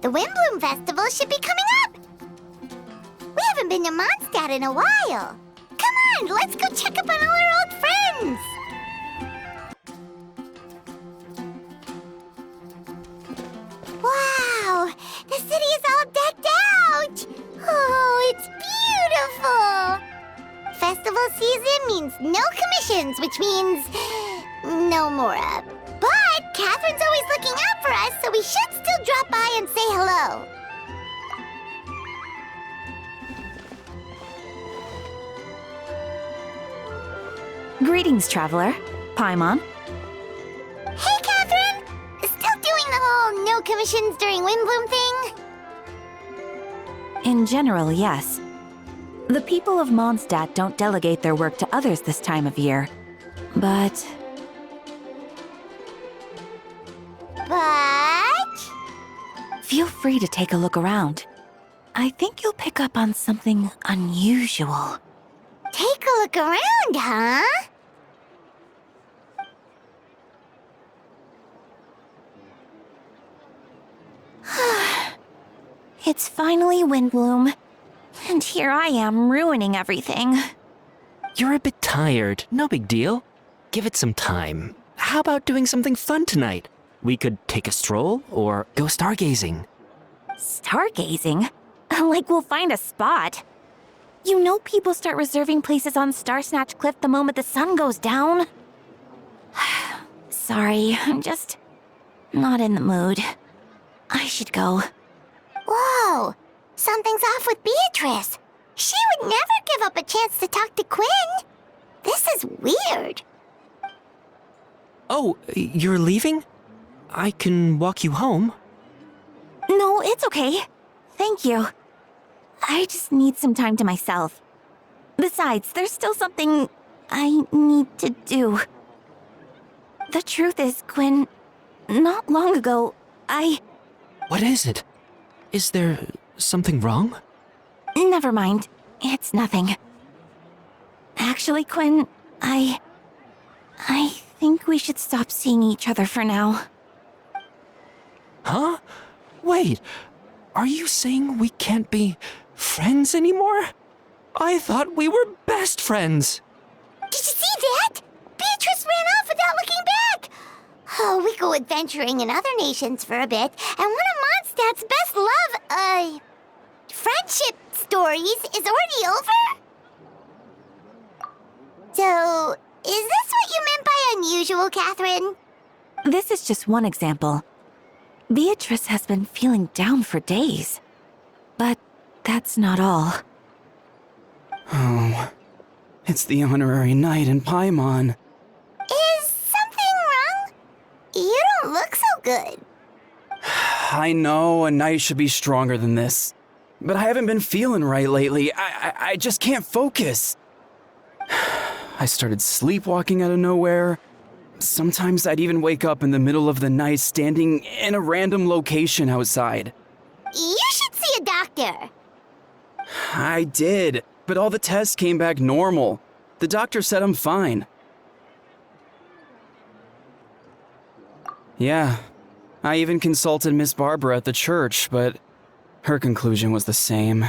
The Windbloom Festival should be coming up! We haven't been to Mondstadt in a while. Come on, let's go check up on all our old friends! Wow! The city is all decked out! Oh, it's beautiful! Festival season means no commissions, which means no Mora. But Catherine's always looking out for us, so we should still drop by and say hello. Greetings, traveler. Paimon. Hey, Catherine! Still doing the whole no commissions during Windbloom thing? In general, yes. The people of Mondstadt don't delegate their work to others this time of year. But feel free to take a look around. I think you'll pick up on something unusual. Take a look around, huh? It's finally Windbloom. And here I am ruining everything. You're a bit tired. No big deal. Give it some time. How about doing something fun tonight? We could take a stroll or go stargazing. Stargazing? Like we'll find a spot. You know people start reserving places on Starsnatch Cliff the moment the sun goes down. Sorry, I'm just not in the mood. I should go. Whoa! Something's off with Beatrice. She would never give up a chance to talk to Quinn. This is weird. Oh, you're leaving? I can walk you home. No, it's okay. Thank you. I just need some time to myself. Besides, there's still something I need to do. The truth is, Quinn, not long ago, What is it? Is there something wrong? Never mind. It's nothing. Actually, Quinn, I think we should stop seeing each other for now. Huh? Wait, are you saying we can't be friends anymore? I thought we were best friends. Did you see that? Beatrice ran off without looking back. Oh, we go adventuring in other nations for a bit, and one of Mondstadt's best friendship stories is already over? So, is this what you meant by unusual, Catherine? This is just one example. Beatrice has been feeling down for days. But that's not all. Oh, it's the honorary knight in Paimon. Is something wrong? You don't look so good. I know a knight should be stronger than this, but I haven't been feeling right lately. I just can't focus. I started sleepwalking out of nowhere. Sometimes I'd even wake up in the middle of the night standing in a random location outside. You should see a doctor. I did, but all the tests came back normal. The doctor said I'm fine. Yeah, I even consulted Miss Barbara at the church, but her conclusion was the same.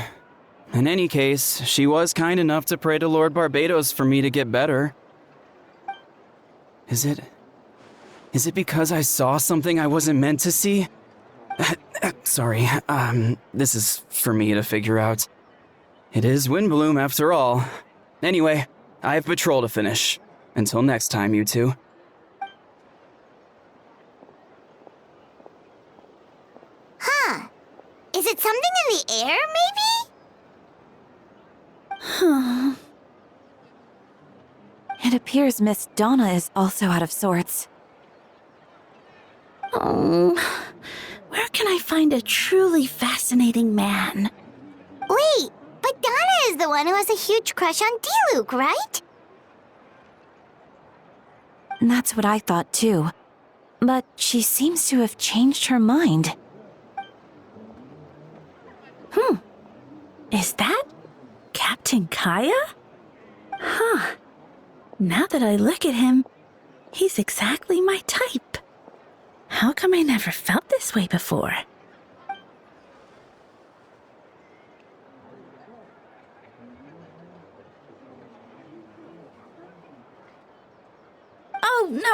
In any case, she was kind enough to pray to Lord Barbados for me to get better. Is it because I saw something I wasn't meant to see? Sorry, this is for me to figure out. It is Windbloom after all. Anyway, I have patrol to finish. Until next time, you two. Huh. Is it something in the air, maybe? It appears Miss Donna is also out of sorts. Oh, where can I find a truly fascinating man? Wait, but Donna is the one who has a huge crush on Diluc, right? That's what I thought too. But she seems to have changed her mind. Is that Captain Kaya? Huh. Now that I look at him, he's exactly my type. How come I never felt this way before?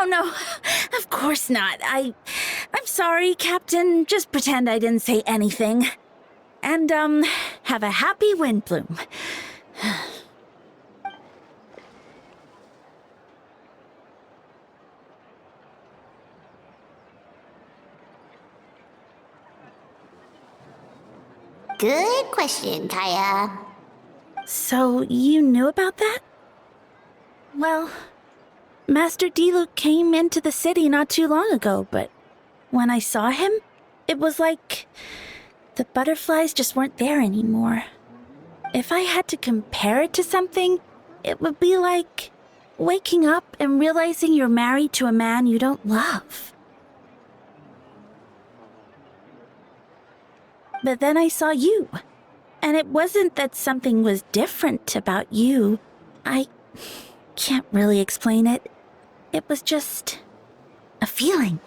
no. Of course not. I'm sorry, Captain. Just pretend I didn't say anything. And, have a happy wind bloom. Good question, Kaya. So, you knew about that? Well, Master Diluc came into the city not too long ago, but when I saw him, it was like the butterflies just weren't there anymore. If I had to compare it to something, it would be like waking up and realizing you're married to a man you don't love. But then I saw you, and it wasn't that something was different about you. I can't really explain it. It was just a feeling.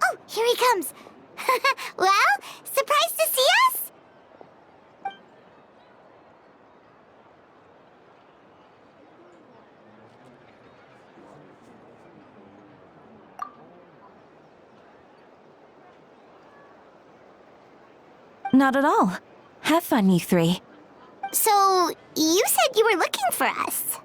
Oh, here he comes. Well, surprised to see us? Not at all. Have fun, you three. So, you said you were looking for us.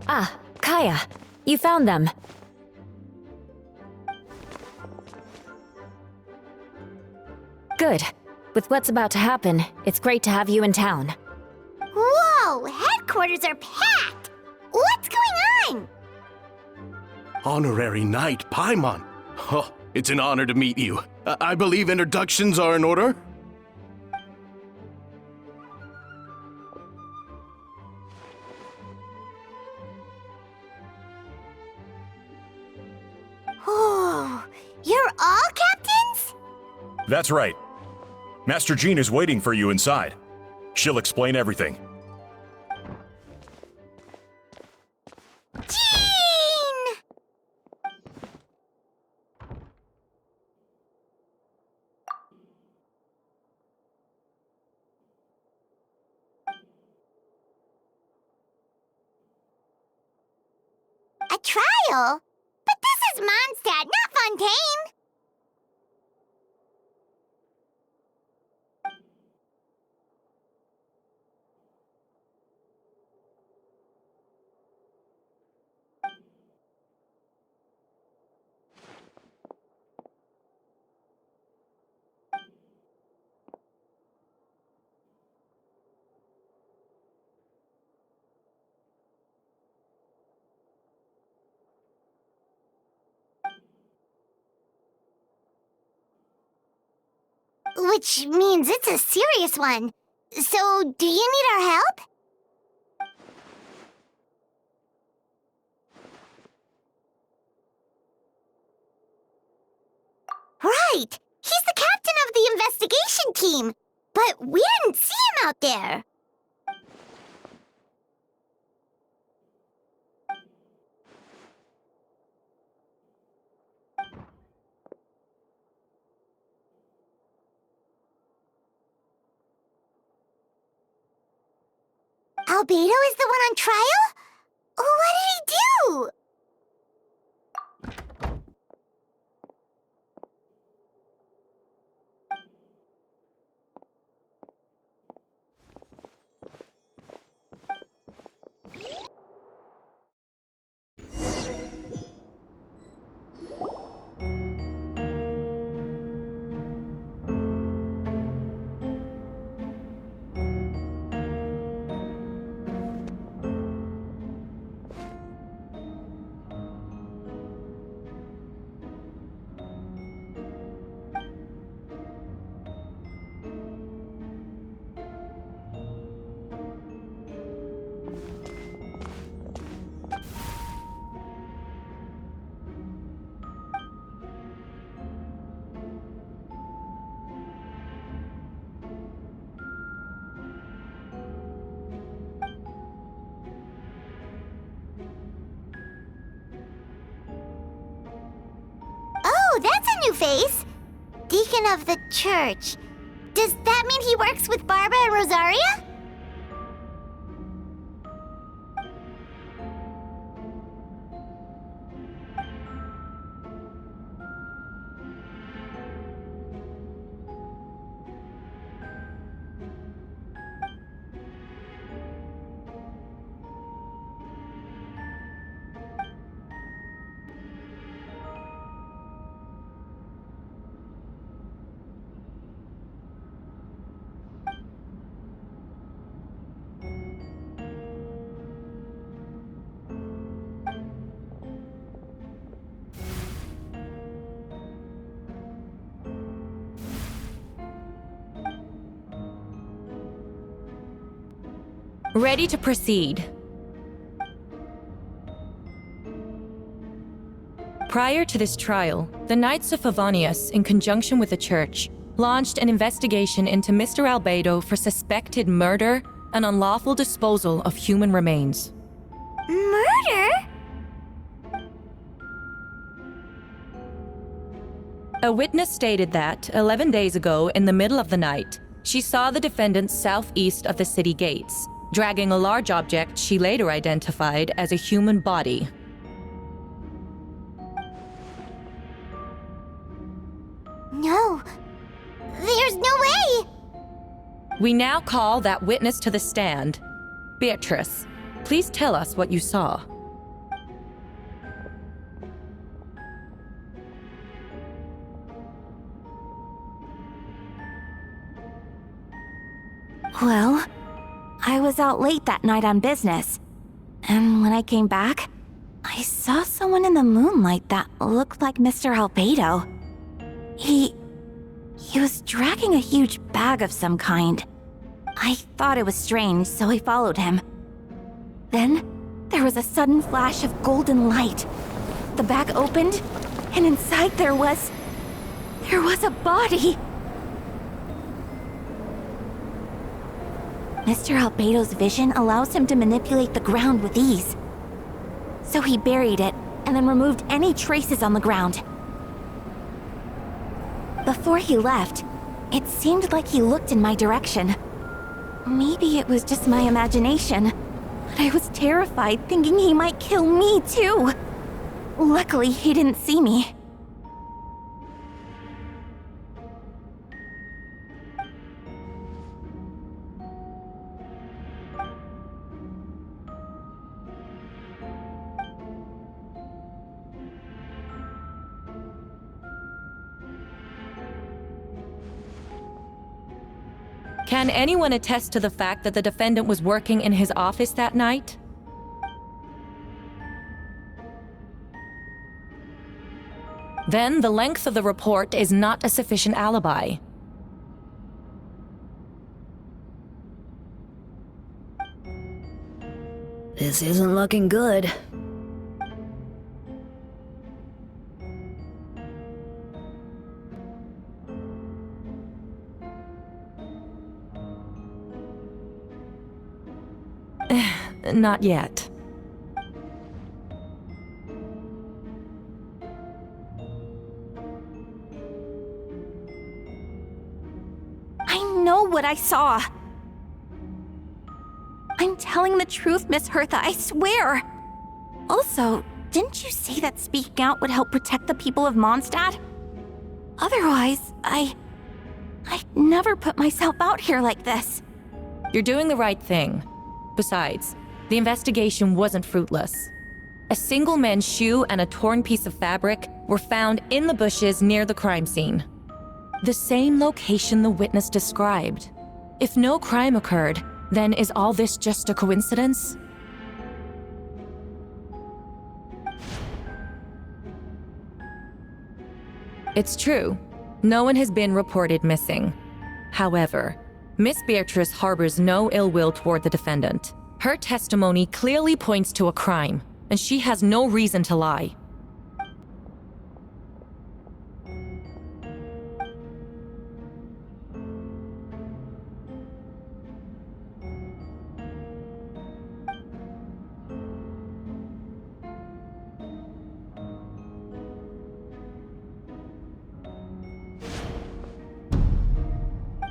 Ah, Kaya. You found them. Good. With what's about to happen, it's great to have you in town. Whoa, headquarters are packed! What's going on? Honorary Knight Paimon. Oh, it's an honor to meet you. I believe introductions are in order? Oh, you're all captains? That's right. Master Jean is waiting for you inside. She'll explain everything. Jean! A trial? But this is Mondstadt, not Fontaine! Which means it's a serious one. So, do you need our help? Right! He's the captain of the investigation team! But we didn't see him out there! Albedo is the one on trial? What did he do? face. Deacon of the church. Does that mean he works with Barbara and Rosaria? Ready to proceed. Prior to this trial, the Knights of Favonius, in conjunction with the Church, launched an investigation into Mr. Albedo for suspected murder and unlawful disposal of human remains. Murder? A witness stated that, 11 days ago, in the middle of the night, she saw the defendant southeast of the city gates, dragging a large object she later identified as a human body. No. There's no way! We now call that witness to the stand. Beatrice, please tell us what you saw. Well, I was out late that night on business. And when I came back, I saw someone in the moonlight that looked like Mr. Albedo. He was dragging a huge bag of some kind. I thought it was strange, so I followed him. Then, there was a sudden flash of golden light. The bag opened, and inside there was a body. Mr. Albedo's vision allows him to manipulate the ground with ease. So he buried it, and then removed any traces on the ground. Before he left, it seemed like he looked in my direction. Maybe it was just my imagination, but I was terrified thinking he might kill me too. Luckily, he didn't see me. Can anyone attest to the fact that the defendant was working in his office that night? Then the length of the report is not a sufficient alibi. This isn't looking good. Not yet. I know what I saw. I'm telling the truth, Miss Hertha, I swear. Also, didn't you say that speaking out would help protect the people of Mondstadt? Otherwise, I'd never put myself out here like this. You're doing the right thing. Besides, the investigation wasn't fruitless. A single man's shoe and a torn piece of fabric were found in the bushes near the crime scene. The same location the witness described. If no crime occurred, then is all this just a coincidence? It's true. No one has been reported missing. However, Miss Beatrice harbors no ill will toward the defendant. Her testimony clearly points to a crime, and she has no reason to lie.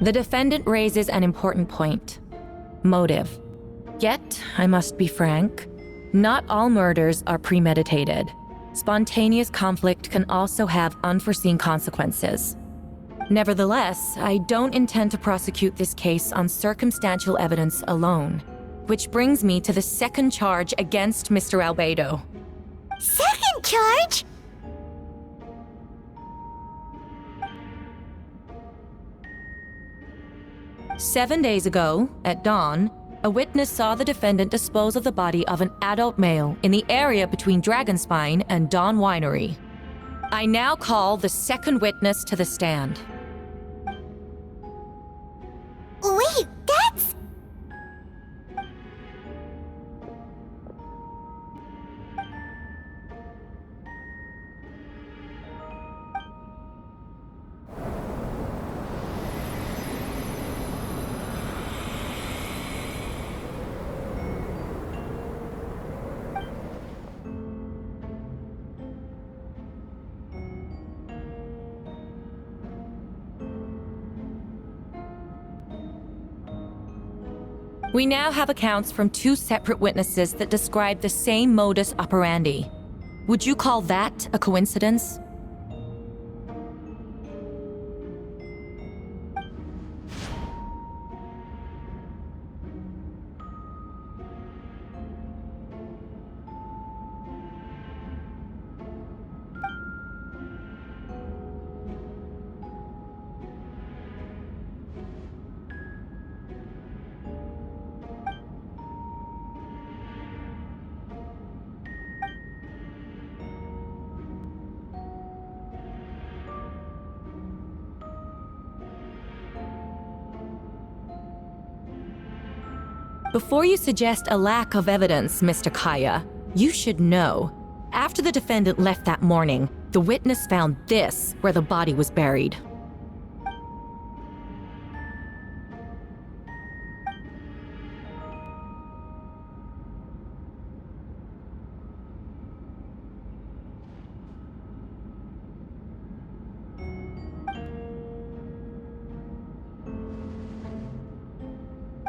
The defendant raises an important point: motive. Yet, I must be frank, not all murders are premeditated. Spontaneous conflict can also have unforeseen consequences. Nevertheless, I don't intend to prosecute this case on circumstantial evidence alone, which brings me to the second charge against Mr. Albedo. Second charge? "7 days ago, at dawn, a witness saw the defendant dispose of the body of an adult male in the area between Dragonspine and Dawn Winery. I now call the second witness to the stand." Wait, that's... We now have accounts from 2 separate witnesses that describe the same modus operandi. Would you call that a coincidence? Before you suggest a lack of evidence, Mr. Kaya, you should know. After the defendant left that morning, the witness found this where the body was buried.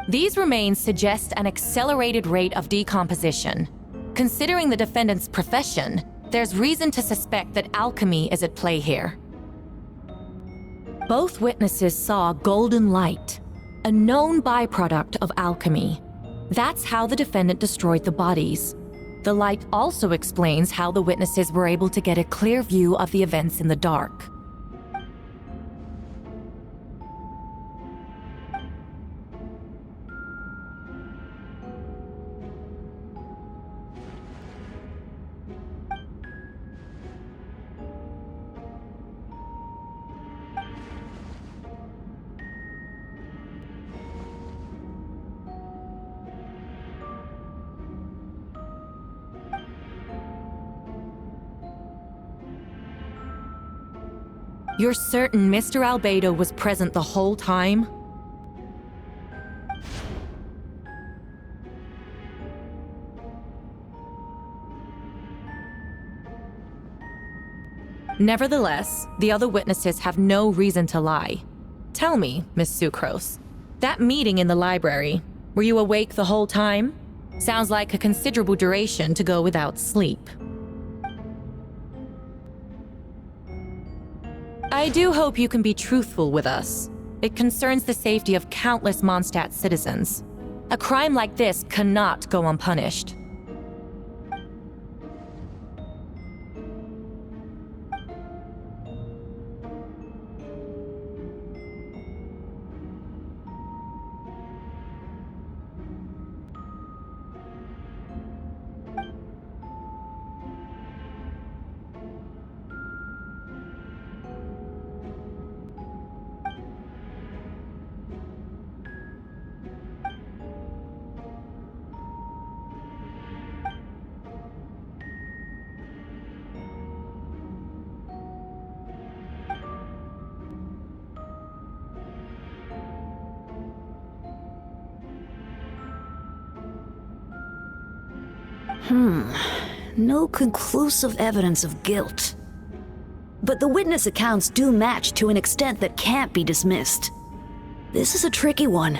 These remains suggest an accelerated rate of decomposition. Considering the defendant's profession, there's reason to suspect that alchemy is at play here. Both witnesses saw golden light, a known byproduct of alchemy. That's how the defendant destroyed the bodies. The light also explains how the witnesses were able to get a clear view of the events in the dark. You're certain Mr. Albedo was present the whole time? Nevertheless, the other witnesses have no reason to lie. Tell me, Miss Sucrose, that meeting in the library, were you awake the whole time? Sounds like a considerable duration to go without sleep. I do hope you can be truthful with us. It concerns the safety of countless Mondstadt citizens. A crime like this cannot go unpunished. No conclusive evidence of guilt. But the witness accounts do match to an extent that can't be dismissed. This is a tricky one.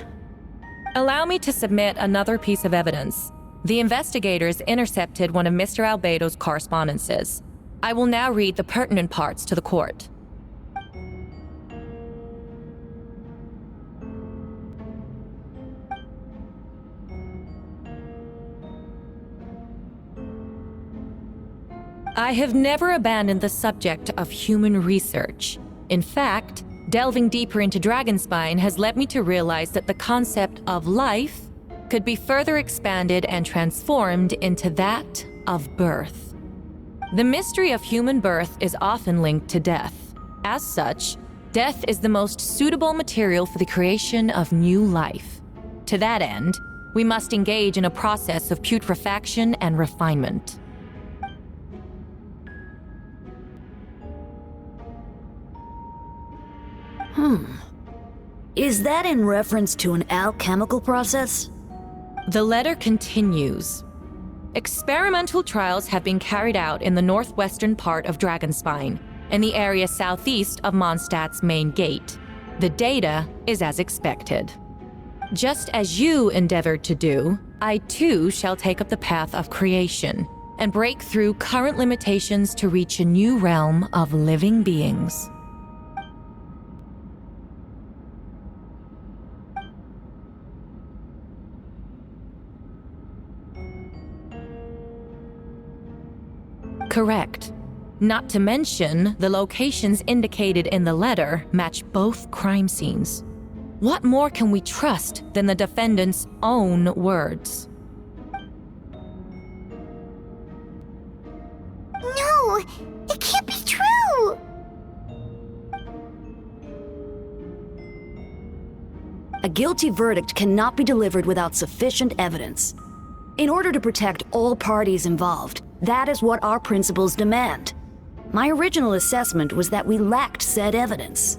Allow me to submit another piece of evidence. The investigators intercepted one of Mr. Albedo's correspondences. I will now read the pertinent parts to the court. I have never abandoned the subject of human research. In fact, delving deeper into Dragonspine has led me to realize that the concept of life could be further expanded and transformed into that of birth. The mystery of human birth is often linked to death. As such, death is the most suitable material for the creation of new life. To that end, we must engage in a process of putrefaction and refinement. Is that in reference to an alchemical process? The letter continues. Experimental trials have been carried out in the northwestern part of Dragonspine and the area southeast of Mondstadt's main gate. The data is as expected. Just as you endeavored to do, I too shall take up the path of creation and break through current limitations to reach a new realm of living beings. Correct. Not to mention, the locations indicated in the letter match both crime scenes. What more can we trust than the defendant's own words? No, it can't be true. A guilty verdict cannot be delivered without sufficient evidence. In order to protect all parties involved, that is what our principles demand. My original assessment was that we lacked said evidence.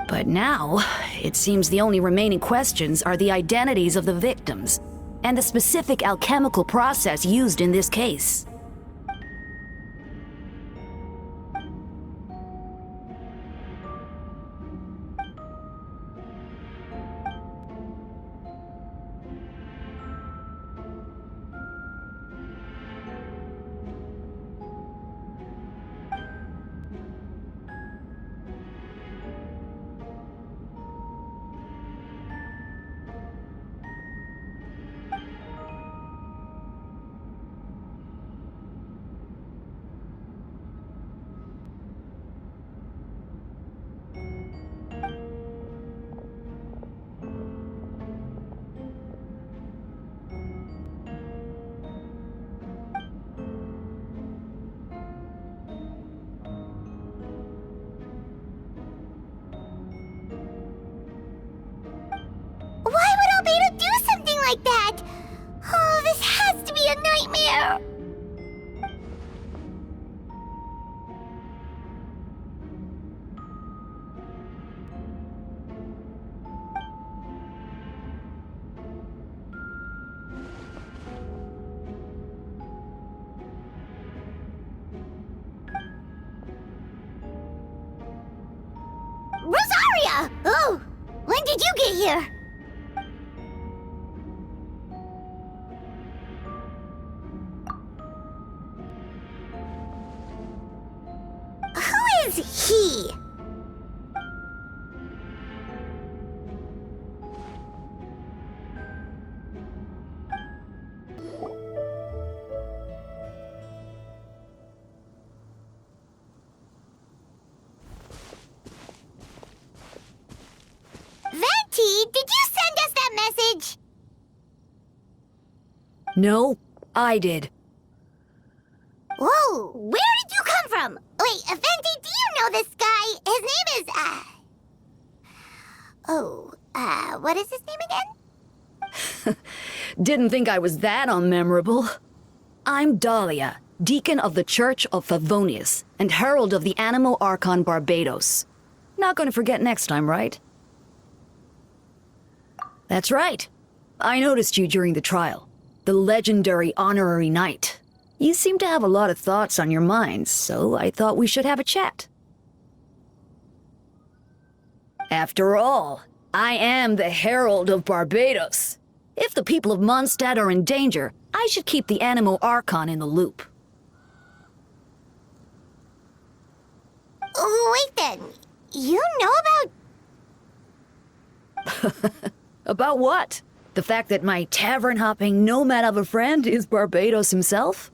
But now, it seems the only remaining questions are the identities of the victims and the specific alchemical process used in this case. Why would Albedo do something like that? Oh, this has to be a nightmare. Rosaria! Oh, when did you get here? Who is he? Venti, did you send us that message? No, I did. Whoa, where did you come from? Wait, Venti, do you know this guy? His name is, what is his name again? Didn't think I was that unmemorable. I'm Dahlia, Deacon of the Church of Favonius and Herald of the Animo Archon Barbados. Not gonna forget next time, right? That's right. I noticed you during the trial. The legendary honorary knight. You seem to have a lot of thoughts on your mind, so I thought we should have a chat. After all, I am the Herald of Barbados. If the people of Mondstadt are in danger, I should keep the Animo Archon in the loop. Wait then. You know about... About what? The fact that my tavern-hopping nomad of a friend is Barbados himself?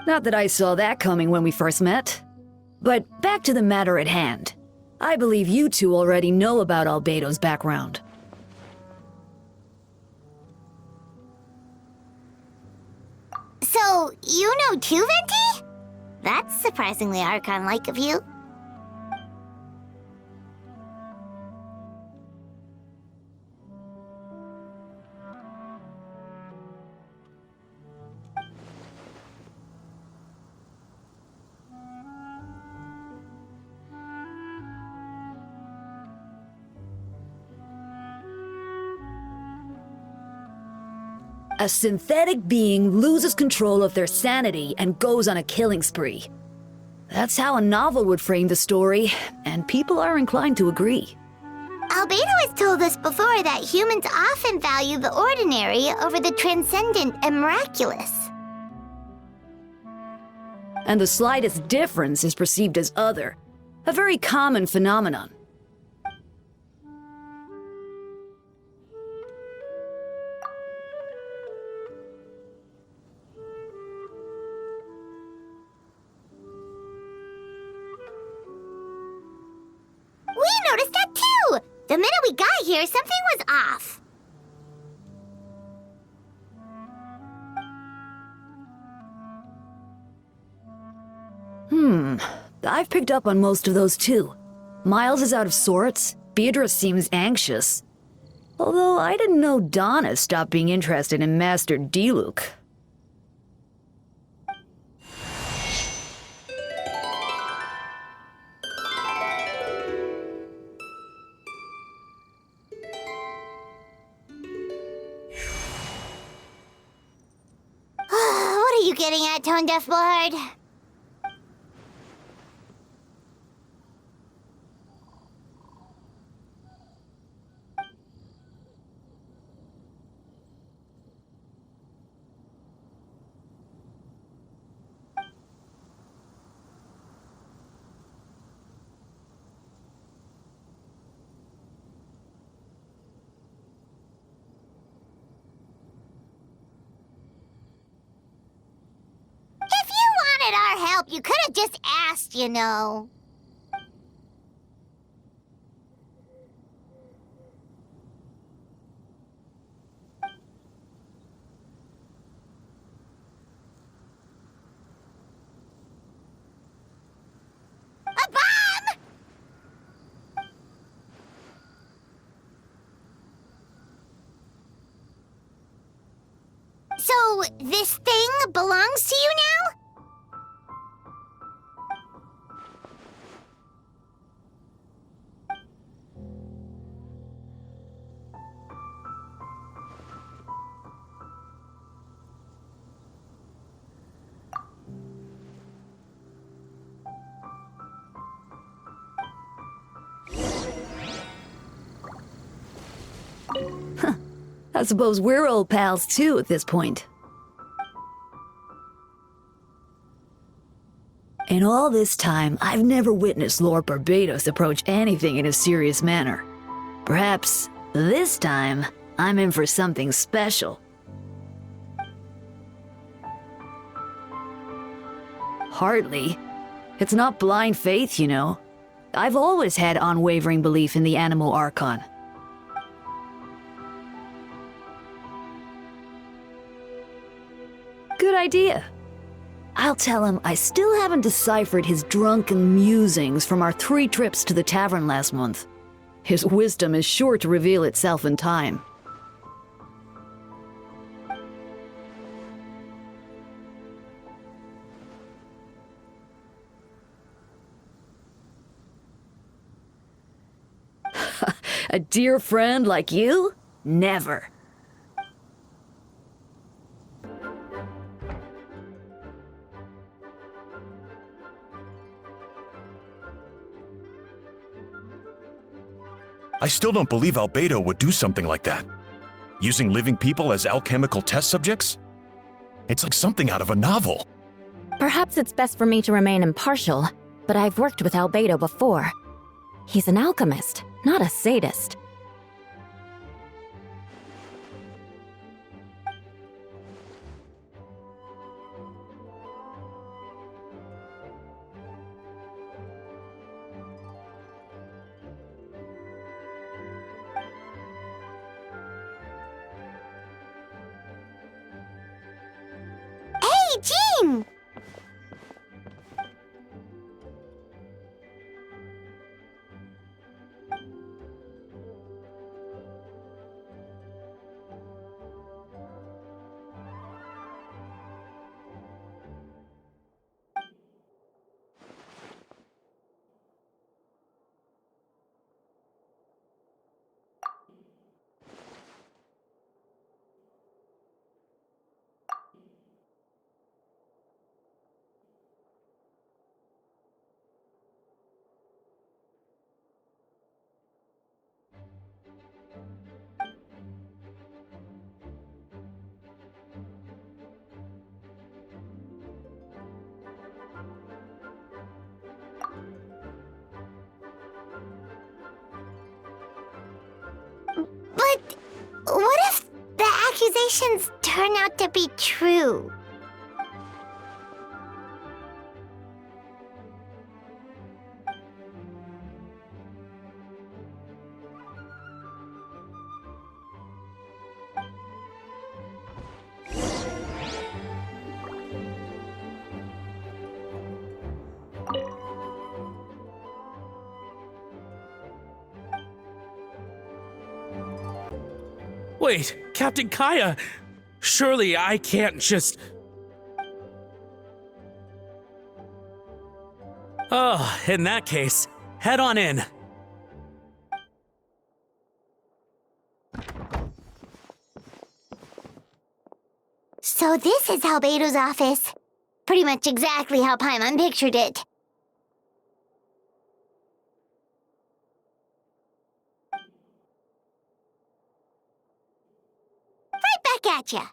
Not that I saw that coming when we first met. But back to the matter at hand. I believe you two already know about Albedo's background. So, you know too, Venti? That's surprisingly Archon-like of you. A synthetic being loses control of their sanity and goes on a killing spree. That's how a novel would frame the story, and people are inclined to agree. Albedo has told us before that humans often value the ordinary over the transcendent and miraculous. And the slightest difference is perceived as other, a very common phenomenon. We noticed that too! The minute we got here, something was off. I've picked up on most of those too. Miles is out of sorts, Beatrice seems anxious. Although I didn't know Donna stopped being interested in Master Diluc. What are you getting at, Tone Deaf Bard? If you wanted our help, you could have just asked, you know. A bomb! So, this thing belongs to you now? I suppose we're old pals too at this point. In all this time, I've never witnessed Lord Barbados approach anything in a serious manner. Perhaps this time, I'm in for something special. Hardly. It's not blind faith, you know. I've always had unwavering belief in the Animo Archon. Good idea. I'll tell him I still haven't deciphered his drunken musings from our 3 trips to the tavern last month. His wisdom is sure to reveal itself in time. A dear friend like you? Never. I still don't believe Albedo would do something like that. Using living people as alchemical test subjects? It's like something out of a novel. Perhaps it's best for me to remain impartial, but I've worked with Albedo before. He's an alchemist, not a sadist. Hey, Jean! But what if the accusations turn out to be true? Wait, Captain Kaya! Surely I can't just... Oh, in that case, head on in. So this is Albedo's office. Pretty much exactly how Paimon pictured it. Right back at ya.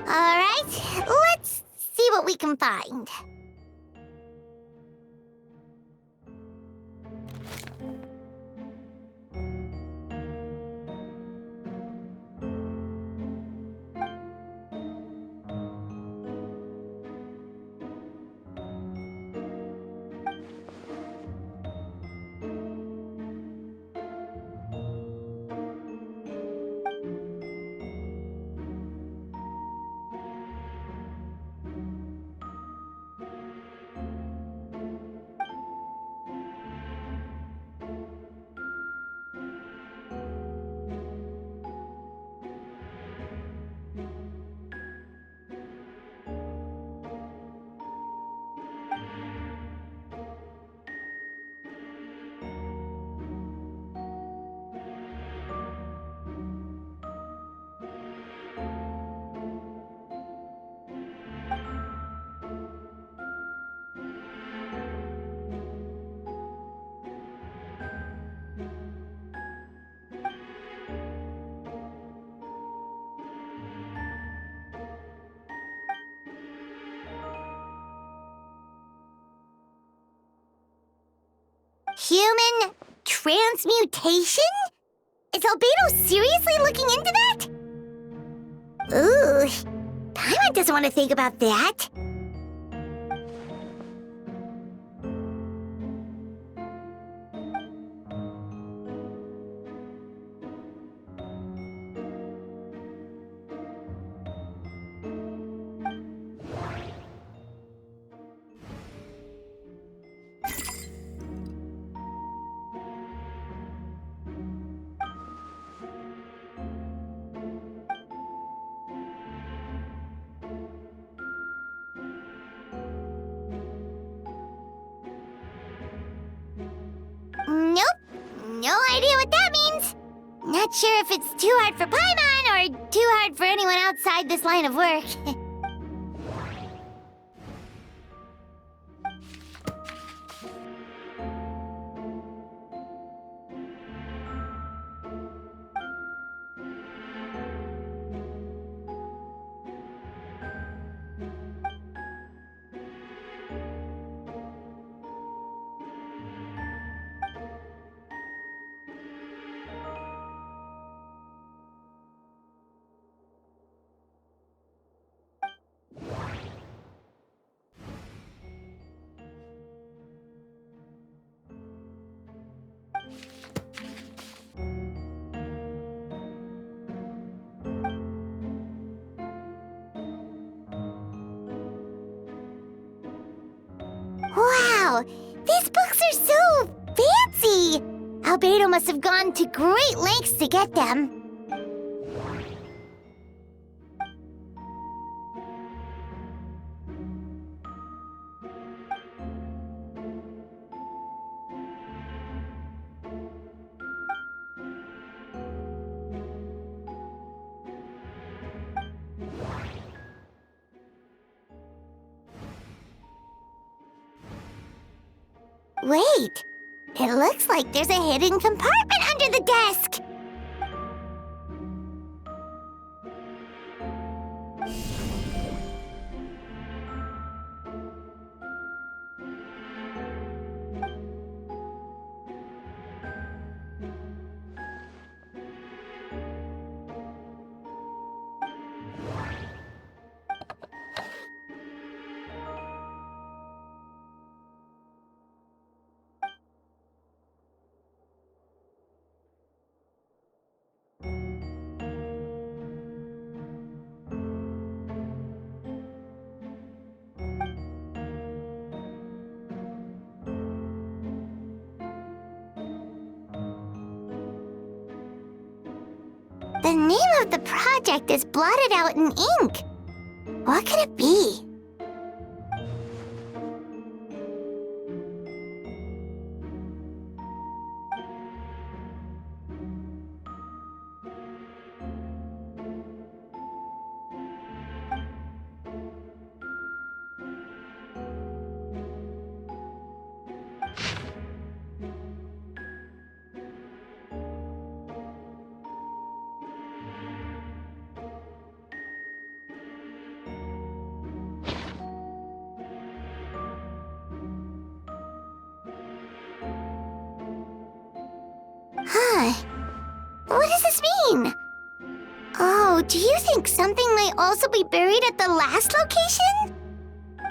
All right, let's see what we can find. Human transmutation? Is Albedo seriously looking into that? Ooh, Paimon doesn't want to think about that. Not sure if it's too hard for Paimon or too hard for anyone outside this line of work. Wow, these books are so fancy! Albedo must have gone to great lengths to get them. Wait, it looks like there's a hidden compartment under the desk! The name of the project is blotted out in ink. What could it be? Huh. What does this mean? Oh, do you think something might also be buried at the last location?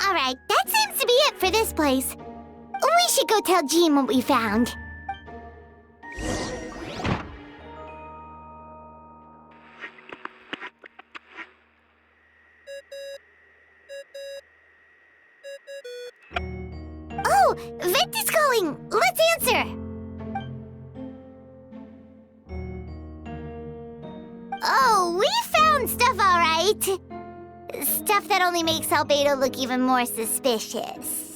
Alright, that seems to be it for this place. We should go tell Jean what we found. Oh, Vent is calling! Let's answer! Oh, we found stuff, all right. Stuff that only makes Albedo look even more suspicious.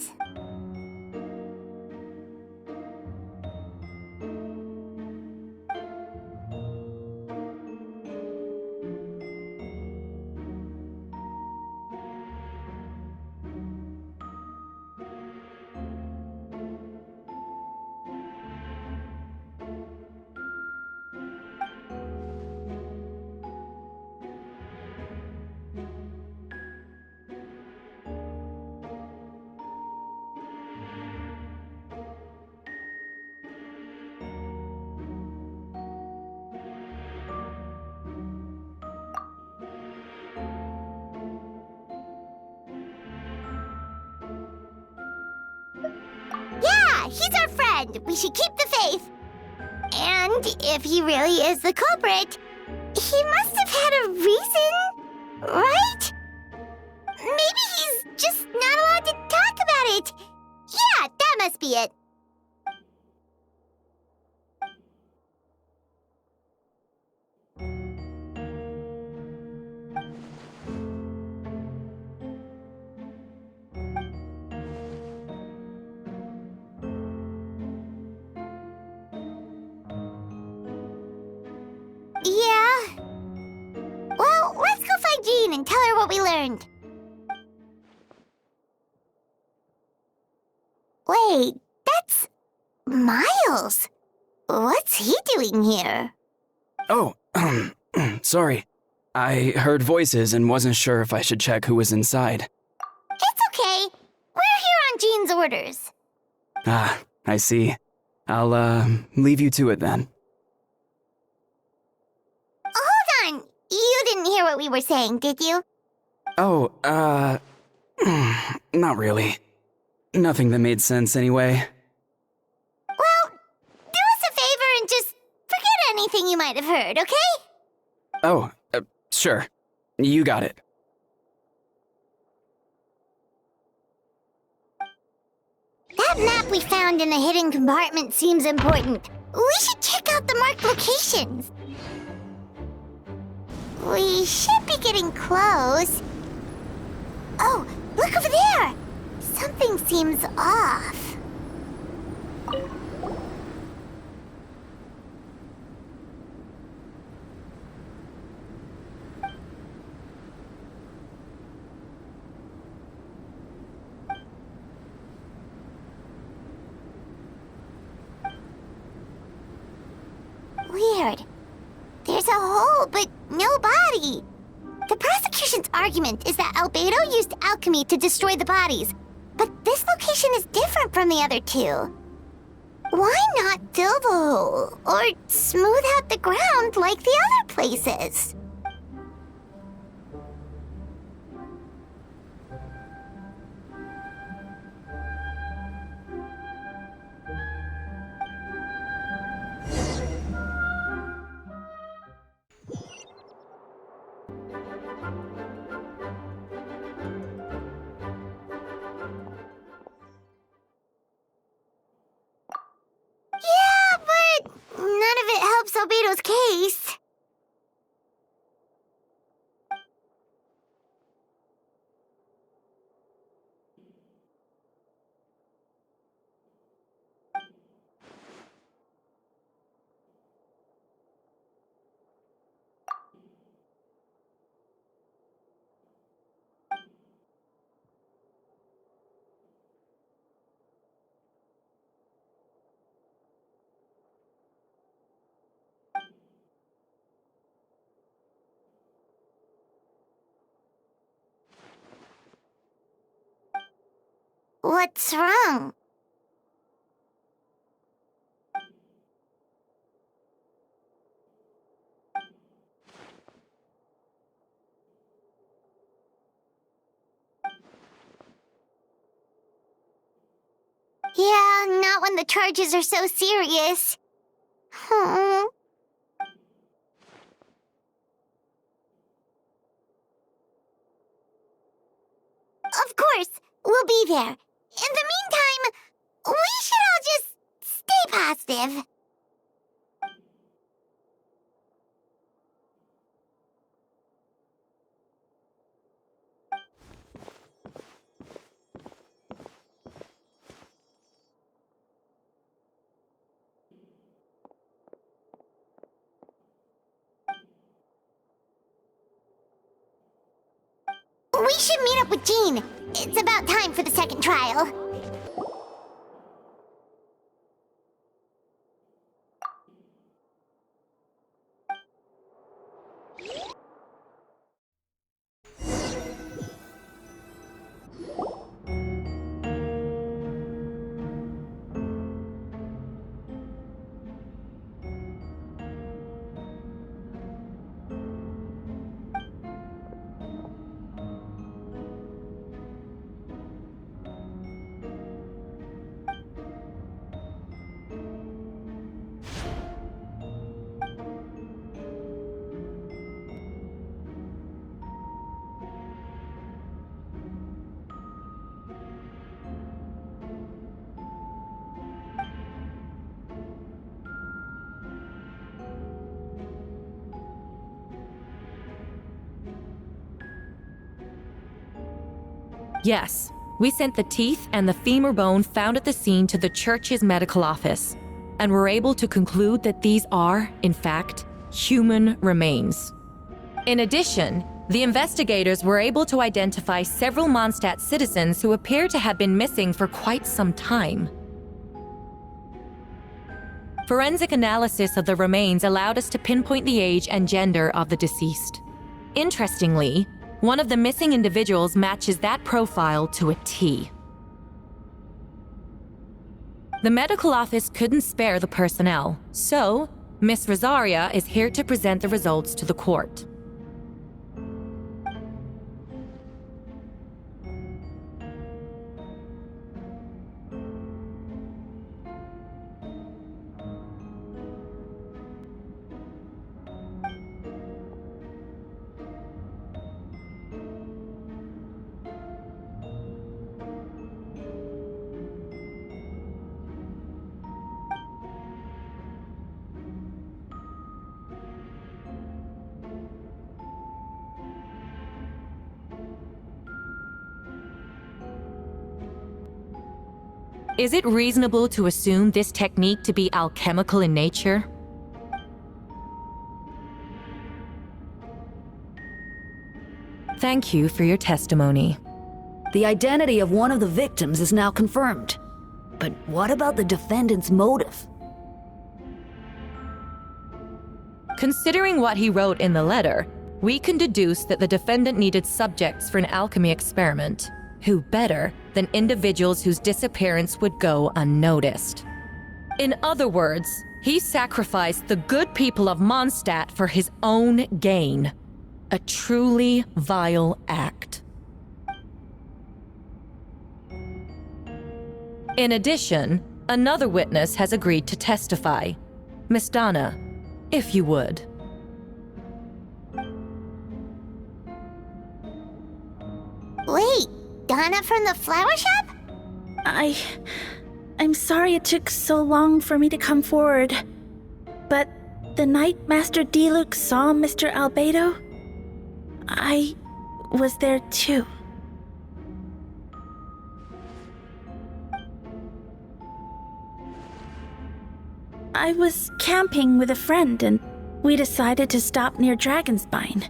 Yeah, he's our friend. We should keep the faith. And if he really is the culprit, he must have had a reason, right? Maybe he's just not allowed to talk about it. Yeah, that must be it. to Jean and tell her what we learned. Wait, that's Miles. What's he doing here? Oh, sorry. I heard voices and wasn't sure if I should check who was inside. It's okay. We're here on Jean's orders. Ah, I see. I'll, leave you to it then. Hold on. You didn't hear what we were saying, did you? Oh, not really. Nothing that made sense anyway. Well, do us a favor and just forget anything you might have heard, okay? Oh, sure. You got it. That map we found in the hidden compartment seems important. We should check out the marked locations. We should be getting close. Oh, look over there! Something seems off. Weird. There's a hole, but no body. The prosecution's argument is that Albedo used alchemy to destroy the bodies, but this location is different from the other two. Why not fill the hole, or smooth out the ground like the other places? Yeah, but none of it helps Albedo's case. What's wrong? Yeah, not when the charges are so serious. Hmm. Of course, we'll be there. In the meantime, we should all just stay positive. We should meet up with Jean. It's about time for the second trial. Yes, we sent the teeth and the femur bone found at the scene to the church's medical office, and were able to conclude that these are, in fact, human remains. In addition, The investigators were able to identify several Mondstadt citizens who appear to have been missing for quite some time. Forensic analysis of the remains allowed us to pinpoint the age and gender of the deceased. Interestingly, one of the missing individuals matches that profile to a T. The medical office couldn't spare the personnel, so Miss Rosaria is here to present the results to the court. Is it reasonable to assume this technique to be alchemical in nature? Thank you for your testimony. The identity of one of the victims is now confirmed. But what about the defendant's motive? Considering what he wrote in the letter, we can deduce that the defendant needed subjects for an alchemy experiment. Who better than individuals whose disappearance would go unnoticed? In other words, he sacrificed the good people of Mondstadt for his own gain. A truly vile act. In addition, another witness has agreed to testify. Miss Donna, if you would. Wait, Donna from the flower shop? I'm sorry it took so long for me to come forward. But the night Master Diluc saw Mr. Albedo, I was there too. I was camping with a friend and we decided to stop near Dragonspine.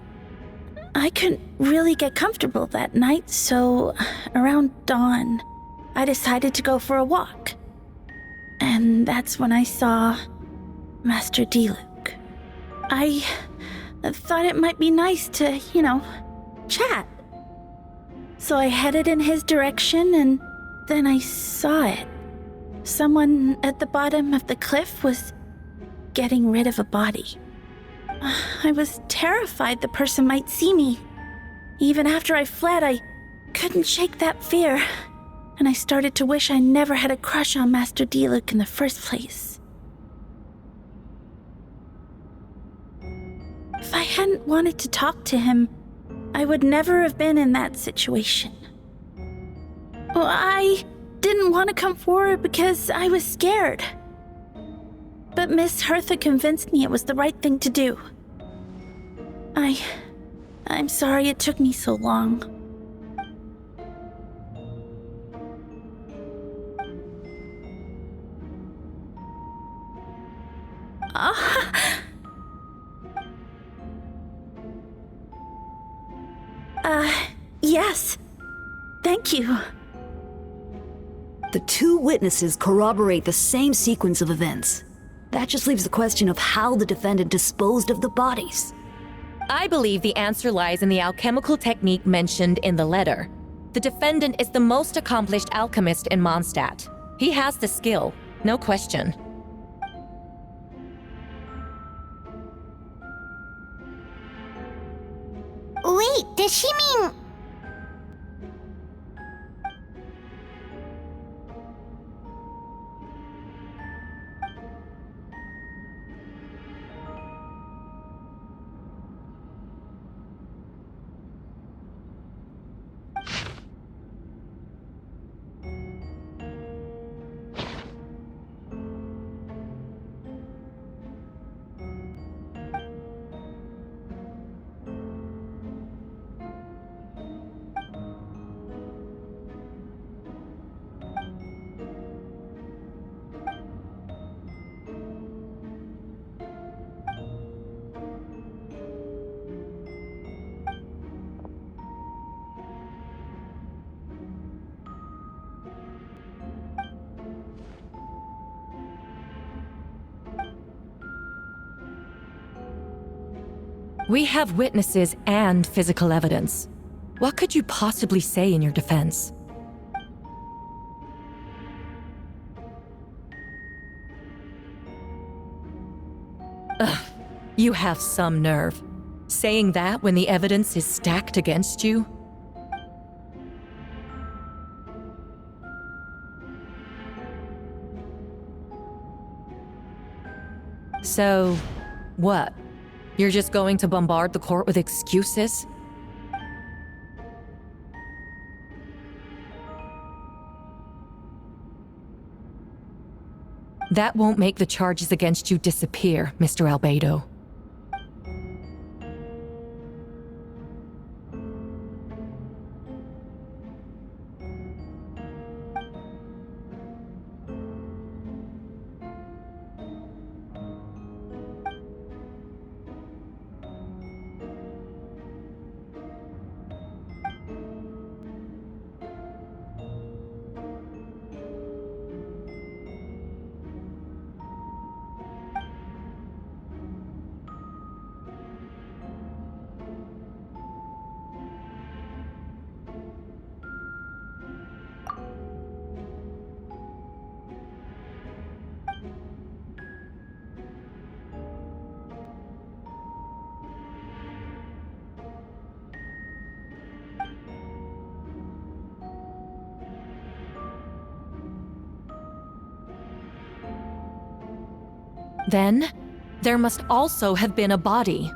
I couldn't really get comfortable that night, so around dawn, I decided to go for a walk. And that's when I saw Master Diluc. I thought it might be nice to, chat. So I headed in his direction and then I saw it. Someone at the bottom of the cliff was getting rid of a body. I was terrified the person might see me. Even after I fled, I couldn't shake that fear. And I started to wish I never had a crush on Master Diluc in the first place. If I hadn't wanted to talk to him, I would never have been in that situation. Well, I didn't want to come forward because I was scared. But Miss Hertha convinced me it was the right thing to do. I'm sorry it took me so long. Yes. Thank you. The two witnesses corroborate the same sequence of events. That just leaves the question of how the defendant disposed of the bodies. I believe the answer lies in the alchemical technique mentioned in the letter. The defendant is the most accomplished alchemist in Mondstadt. He has the skill, no question. Wait, does she mean... We have witnesses and physical evidence. What could you possibly say in your defense? Ugh, you have some nerve. Saying that when the evidence is stacked against you? So, what? You're just going to bombard the court with excuses? That won't make the charges against you disappear, Mr. Albedo. Then, there must also have been a body.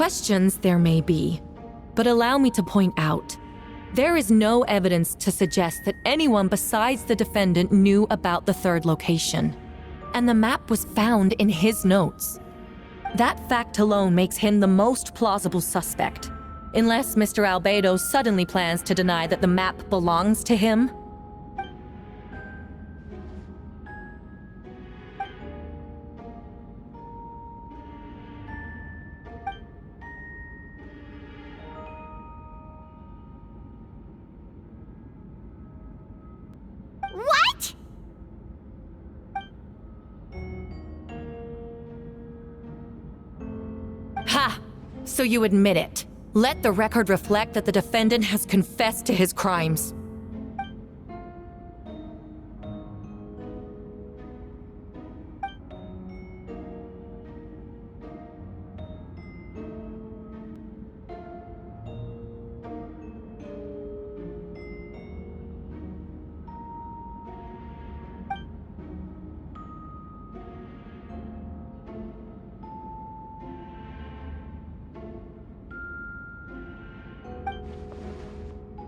Questions there may be, but allow me to point out, there is no evidence to suggest that anyone besides the defendant knew about the third location, and the map was found in his notes. That fact alone makes him the most plausible suspect, unless Mr. Albedo suddenly plans to deny that the map belongs to him. What? Ha! So you admit it. Let the record reflect that the defendant has confessed to his crimes.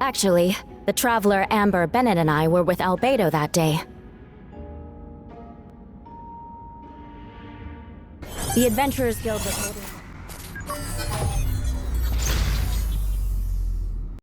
Actually, the traveler Amber Bennett and I were with Albedo that day. The Adventurers Guild was holding